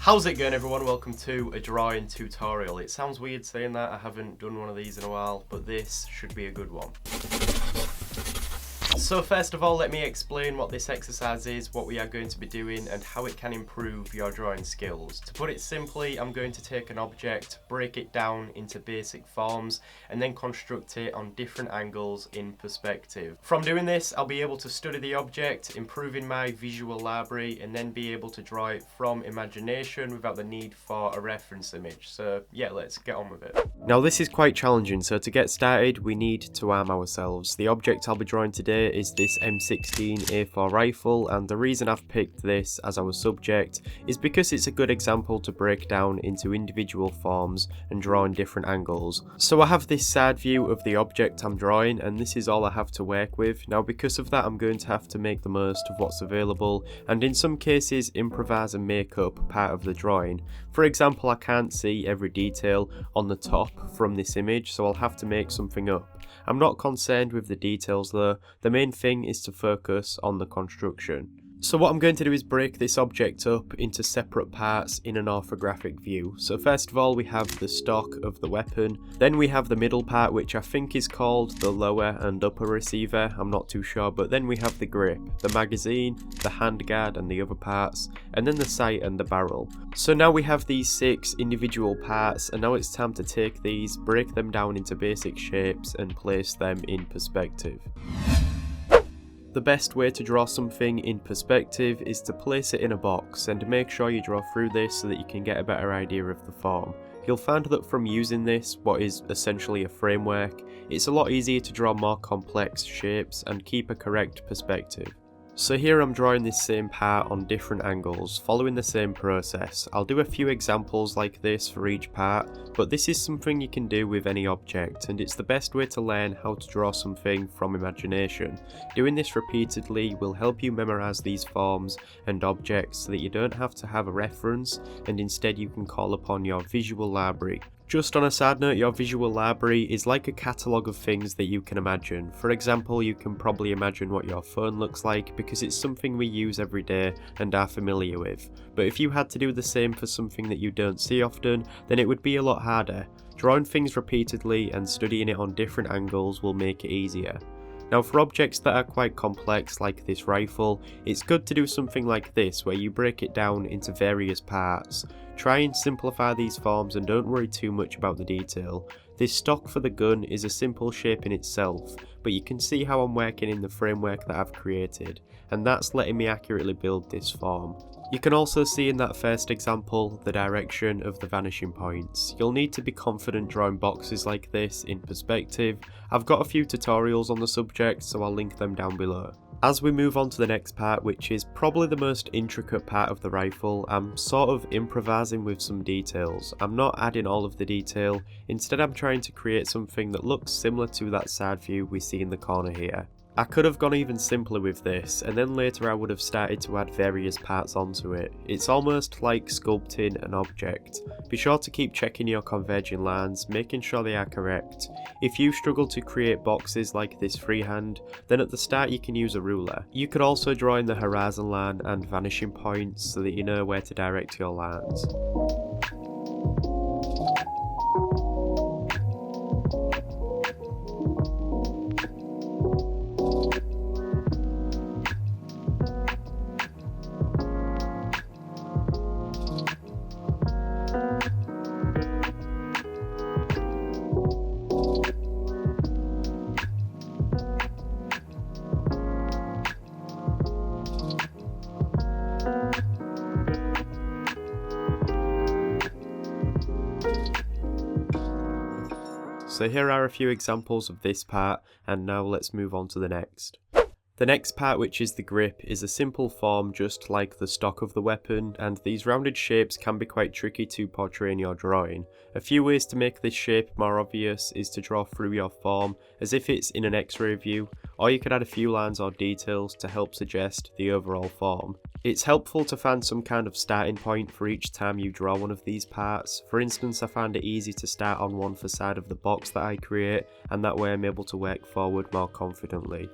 How's it going, everyone? Welcome to a drawing tutorial. It sounds weird saying that, I haven't done one of these in a while, but this should be a good one. So first of all, let me explain what this exercise is, what we are going to be doing, and how it can improve your drawing skills. To put it simply, I'm going to take an object, break it down into basic forms, and then construct it on different angles in perspective. From doing this, I'll be able to study the object, improving my visual library, and then be able to draw it from imagination without the need for a reference image. So yeah, let's get on with it. Now this is quite challenging, so to get started, we need to arm ourselves. The object I'll be drawing today is this M16 A4 rifle, and the reason I've picked this as our subject is because it's a good example to break down into individual forms and draw in different angles. So I have this side view of the object I'm drawing, and this is all I have to work with. Now because of that, I'm going to have to make the most of what's available, and in some cases improvise and make up part of the drawing. For example, I can't see every detail on the top from this image, so I'll have to make something up. I'm not concerned with the details though, the main thing is to focus on the construction. So what I'm going to do is break this object up into separate parts in an orthographic view. So first of all we have the stock of the weapon, then we have the middle part which I think is called the lower and upper receiver, I'm not too sure, but then we have the grip, the magazine, the handguard and the other parts, and then the sight and the barrel. So now we have these 6 individual parts, and now it's time to take these, break them down into basic shapes and place them in perspective. The best way to draw something in perspective is to place it in a box, and make sure you draw through this so that you can get a better idea of the form. You'll find that from using this, what is essentially a framework, it's a lot easier to draw more complex shapes and keep a correct perspective. So here I'm drawing this same part on different angles, following the same process. I'll do a few examples like this for each part, but this is something you can do with any object, and it's the best way to learn how to draw something from imagination. Doing this repeatedly will help you memorise these forms and objects so that you don't have to have a reference, and instead you can call upon your visual library. Just on a side note, your visual library is like a catalogue of things that you can imagine. For example, you can probably imagine what your phone looks like because it's something we use every day and are familiar with. But if you had to do the same for something that you don't see often, then it would be a lot harder. Drawing things repeatedly and studying it on different angles will make it easier. Now for objects that are quite complex like this rifle, it's good to do something like this where you break it down into various parts. Try and simplify these forms and don't worry too much about the detail. This stock for the gun is a simple shape in itself, but you can see how I'm working in the framework that I've created, and that's letting me accurately build this form. You can also see in that first example the direction of the vanishing points. You'll need to be confident drawing boxes like this in perspective. I've got a few tutorials on the subject, so I'll link them down below. As we move on to the next part, which is probably the most intricate part of the rifle, I'm sort of improvising with some details. I'm not adding all of the detail, instead I'm trying to create something that looks similar to that side view we see in the corner here. I could have gone even simpler with this, and then later I would have started to add various parts onto it. It's almost like sculpting an object. Be sure to keep checking your converging lines, making sure they are correct. If you struggle to create boxes like this freehand, then at the start you can use a ruler. You could also draw in the horizon line and vanishing points so that you know where to direct your lines. So here are a few examples of this part, and now let's move on to the next. The next part, which is the grip, is a simple form just like the stock of the weapon, and these rounded shapes can be quite tricky to portray in your drawing. A few ways to make this shape more obvious is to draw through your form as if it's in an X-ray view, or you could add a few lines or details to help suggest the overall form. It's helpful to find some kind of starting point for each time you draw one of these parts. For instance, I find it easy to start on one facade of the box that I create, and that way I'm able to work forward more confidently.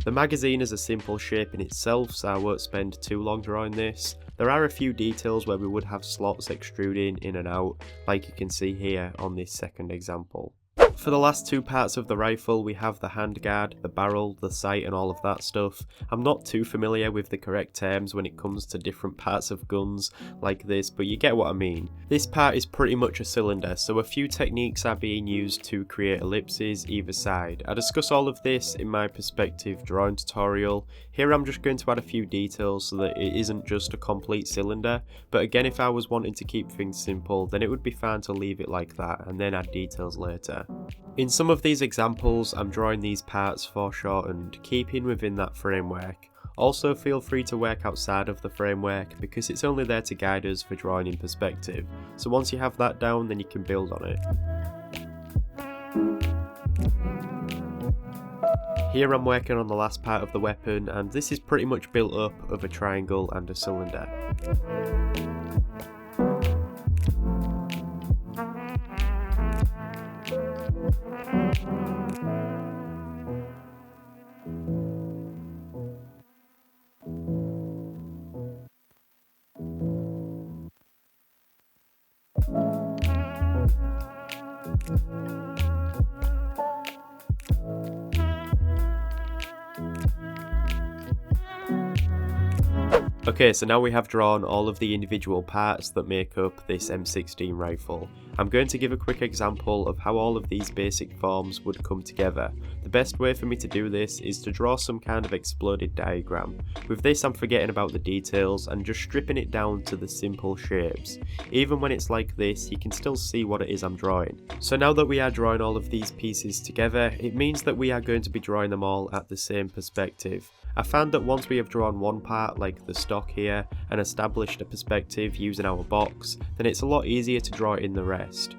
The magazine is a simple shape in itself, so I won't spend too long drawing this. There are a few details where we would have slots extruding in and out, like you can see here on this second example. For the last two parts of the rifle, we have the handguard, the barrel, the sight and all of that stuff. I'm not too familiar with the correct terms when it comes to different parts of guns like this, but you get what I mean. This part is pretty much a cylinder, so a few techniques are being used to create ellipses either side. I discuss all of this in my perspective drawing tutorial. Here I'm just going to add a few details so that it isn't just a complete cylinder, but again, if I was wanting to keep things simple, then it would be fine to leave it like that and then add details later. In some of these examples, I'm drawing these parts foreshortened, keeping within that framework. Also feel free to work outside of the framework because it's only there to guide us for drawing in perspective. So once you have that down, then you can build on it. Here I'm working on the last part of the weapon, and this is pretty much built up of a triangle and a cylinder. Okay, so now we have drawn all of the individual parts that make up this M16 rifle. I'm going to give a quick example of how all of these basic forms would come together. The best way for me to do this is to draw some kind of exploded diagram. With this I'm forgetting about the details and just stripping it down to the simple shapes. Even when it's like this, you can still see what it is I'm drawing. So now that we are drawing all of these pieces together, it means that we are going to be drawing them all at the same perspective. I found that once we have drawn one part, like the stock here, and established a perspective using our box, then it's a lot easier to draw in the rest.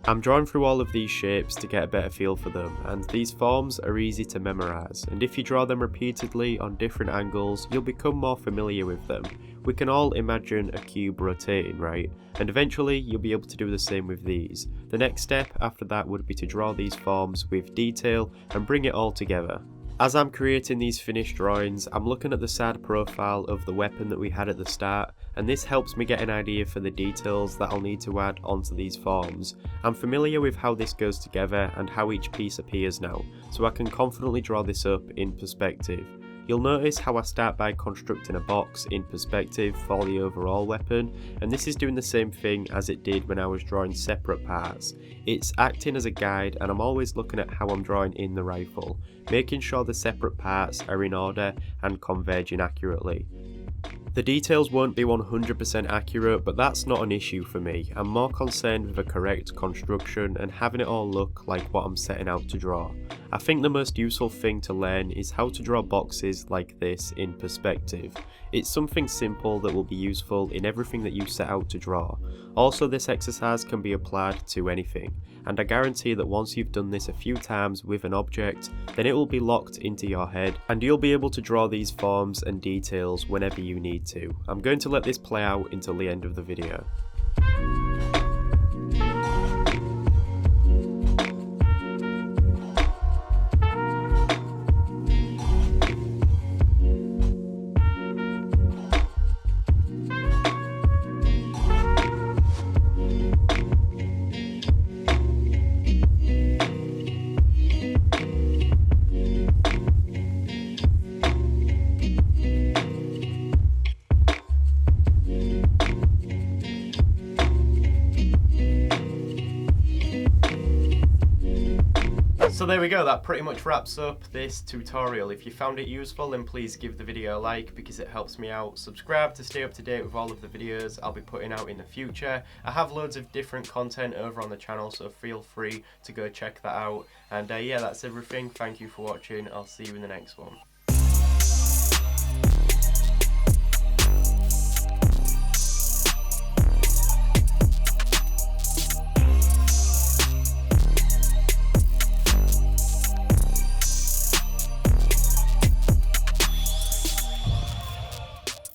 I'm drawing through all of these shapes to get a better feel for them, and these forms are easy to memorise, and if you draw them repeatedly on different angles, you'll become more familiar with them. We can all imagine a cube rotating, right? And eventually you'll be able to do the same with these. The next step after that would be to draw these forms with detail and bring it all together. As I'm creating these finished drawings, I'm looking at the side profile of the weapon that we had at the start, and this helps me get an idea for the details that I'll need to add onto these forms. I'm familiar with how this goes together and how each piece appears now, so I can confidently draw this up in perspective. You'll notice how I start by constructing a box in perspective for the overall weapon, and this is doing the same thing as it did when I was drawing separate parts. It's acting as a guide, and I'm always looking at how I'm drawing in the rifle, making sure the separate parts are in order and converging accurately. The details won't be 100% accurate, but that's not an issue for me. I'm more concerned with a correct construction and having it all look like what I'm setting out to draw. I think the most useful thing to learn is how to draw boxes like this in perspective. It's something simple that will be useful in everything that you set out to draw. Also, this exercise can be applied to anything, and I guarantee that once you've done this a few times with an object, then it will be locked into your head and you'll be able to draw these forms and details whenever you need to. I'm going to let this play out until the end of the video. So there we go, that pretty much wraps up this tutorial. If you found it useful, then please give the video a like because it helps me out. Subscribe to stay up to date with all of the videos I'll be putting out in the future. I have loads of different content over on the channel, so feel free to go check that out. And yeah, that's everything. Thank you for watching. I'll see you in the next one.